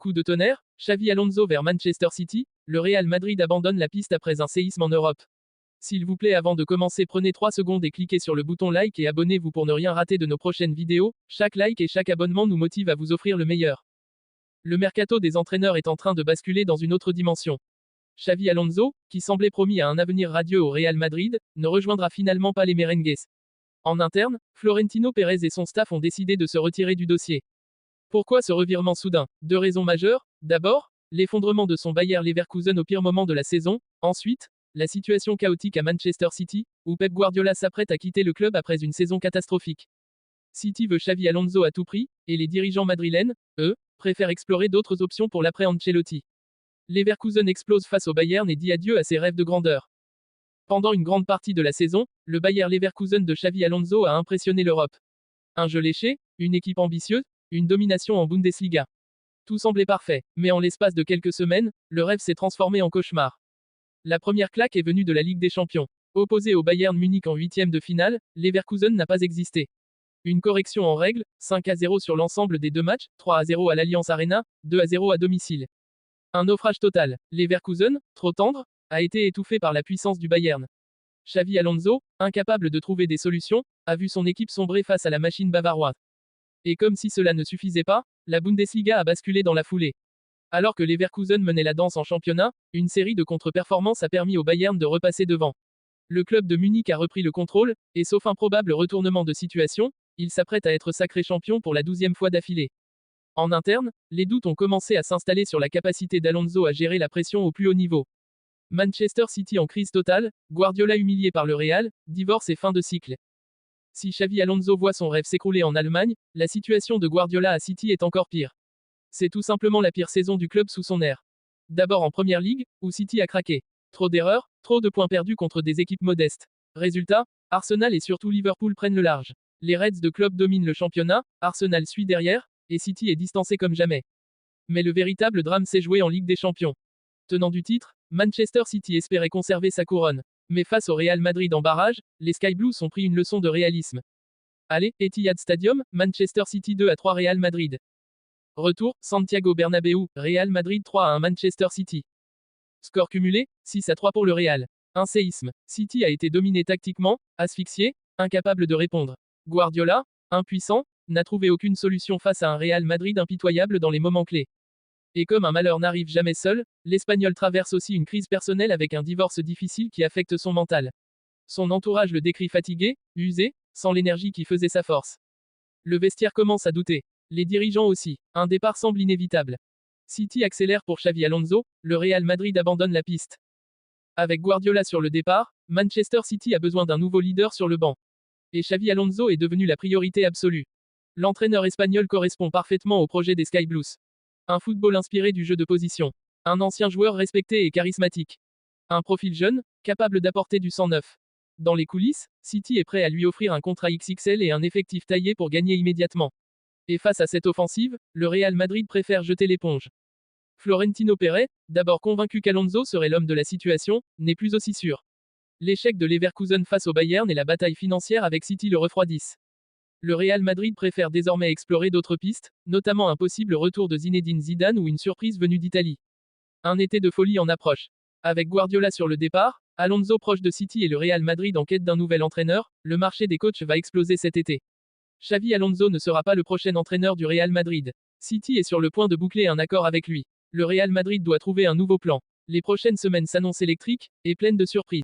Coup de tonnerre, Xavi Alonso vers Manchester City, le Real Madrid abandonne la piste après un séisme en Europe. S'il vous plaît, avant de commencer, prenez 3 secondes et cliquez sur le bouton like et abonnez-vous pour ne rien rater de nos prochaines vidéos. Chaque like et chaque abonnement nous motive à vous offrir le meilleur. Le mercato des entraîneurs est en train de basculer dans une autre dimension. Xavi Alonso, qui semblait promis à un avenir radieux au Real Madrid, ne rejoindra finalement pas les merengues. En interne, Florentino Pérez et son staff ont décidé de se retirer du dossier. Pourquoi ce revirement soudain? 2 raisons majeures. D'abord, l'effondrement de son Bayer Leverkusen au pire moment de la saison. Ensuite, la situation chaotique à Manchester City, où Pep Guardiola s'apprête à quitter le club après une saison catastrophique. City veut Xavi Alonso à tout prix, et les dirigeants madrilènes, eux, préfèrent explorer d'autres options pour l'après Ancelotti. Leverkusen explose face au Bayern et dit adieu à ses rêves de grandeur. Pendant une grande partie de la saison, le Bayer Leverkusen de Xavi Alonso a impressionné l'Europe. Un jeu léché, une équipe ambitieuse, une domination en Bundesliga. Tout semblait parfait, mais en l'espace de quelques semaines, le rêve s'est transformé en cauchemar. La première claque est venue de la Ligue des Champions. Opposé au Bayern Munich en 8e de finale, Leverkusen n'a pas existé. Une correction en règle, 5-0 sur l'ensemble des 2 matchs, 3-0 à l'Allianz Arena, 2-0 à domicile. Un naufrage total. Leverkusen, trop tendre, a été étouffé par la puissance du Bayern. Xavi Alonso, incapable de trouver des solutions, a vu son équipe sombrer face à la machine bavaroise. Et comme si cela ne suffisait pas, la Bundesliga a basculé dans la foulée. Alors que Leverkusen menait la danse en championnat, une série de contre-performances a permis au Bayern de repasser devant. Le club de Munich a repris le contrôle, et sauf un probable retournement de situation, il s'apprête à être sacré champion pour la 12e fois d'affilée. En interne, les doutes ont commencé à s'installer sur la capacité d'Alonso à gérer la pression au plus haut niveau. Manchester City en crise totale, Guardiola humilié par le Real, divorce et fin de cycle. Si Xavi Alonso voit son rêve s'écrouler en Allemagne, la situation de Guardiola à City est encore pire. C'est tout simplement la pire saison du club sous son ère. D'abord en Première Ligue, où City a craqué. Trop d'erreurs, trop de points perdus contre des équipes modestes. Résultat, Arsenal et surtout Liverpool prennent le large. Les Reds de club dominent le championnat, Arsenal suit derrière, et City est distancé comme jamais. Mais le véritable drame s'est joué en Ligue des Champions. Tenant du titre, Manchester City espérait conserver sa couronne. Mais face au Real Madrid en barrage, les Sky Blues ont pris une leçon de réalisme. Allez, Etihad Stadium, Manchester City 2-3 Real Madrid. Retour, Santiago Bernabéu, Real Madrid 3-1 Manchester City. Score cumulé, 6-3 pour le Real. Un séisme. City a été dominé tactiquement, asphyxié, incapable de répondre. Guardiola, impuissant, n'a trouvé aucune solution face à un Real Madrid impitoyable dans les moments clés. Et comme un malheur n'arrive jamais seul, l'Espagnol traverse aussi une crise personnelle avec un divorce difficile qui affecte son mental. Son entourage le décrit fatigué, usé, sans l'énergie qui faisait sa force. Le vestiaire commence à douter. Les dirigeants aussi. Un départ semble inévitable. City accélère pour Xavi Alonso, le Real Madrid abandonne la piste. Avec Guardiola sur le départ, Manchester City a besoin d'un nouveau leader sur le banc. Et Xavi Alonso est devenu la priorité absolue. L'entraîneur espagnol correspond parfaitement au projet des Sky Blues. Un football inspiré du jeu de position. Un ancien joueur respecté et charismatique. Un profil jeune, capable d'apporter du sang neuf. Dans les coulisses, City est prêt à lui offrir un contrat XXL et un effectif taillé pour gagner immédiatement. Et face à cette offensive, le Real Madrid préfère jeter l'éponge. Florentino Pérez, d'abord convaincu qu'Alonso serait l'homme de la situation, n'est plus aussi sûr. L'échec de Leverkusen face au Bayern et la bataille financière avec City le refroidissent. Le Real Madrid préfère désormais explorer d'autres pistes, notamment un possible retour de Zinedine Zidane ou une surprise venue d'Italie. Un été de folie en approche. Avec Guardiola sur le départ, Alonso proche de City et le Real Madrid en quête d'un nouvel entraîneur, le marché des coachs va exploser cet été. Xavi Alonso ne sera pas le prochain entraîneur du Real Madrid. City est sur le point de boucler un accord avec lui. Le Real Madrid doit trouver un nouveau plan. Les prochaines semaines s'annoncent électriques, et pleines de surprises.